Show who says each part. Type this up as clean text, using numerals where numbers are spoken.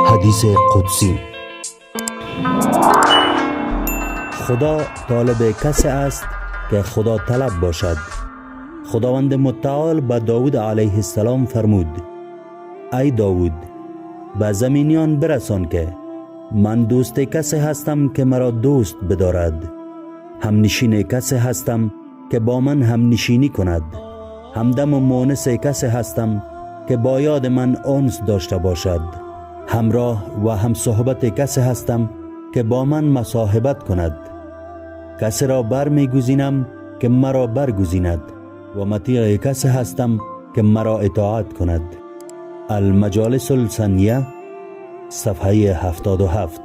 Speaker 1: حدیث قدسی: خدا طالب کسی است که خدا طلب باشد. خداوند متعال به داود علیه السلام فرمود: ای داود، به زمینیان برسان که من دوست کسی هستم که مرا دوست بدارد، همنشین کسی هستم که با من همنشینی کند، همدم و مونس کسی هستم که با یاد من انس داشته باشد، همراه و هم صحبت کسی هستم که با من مصاحبت کند. کسی را بر می گزینم که مرا برگزیند و مطیع کسی هستم که مرا اطاعت کند. المجالس السنیه، صفحه 77.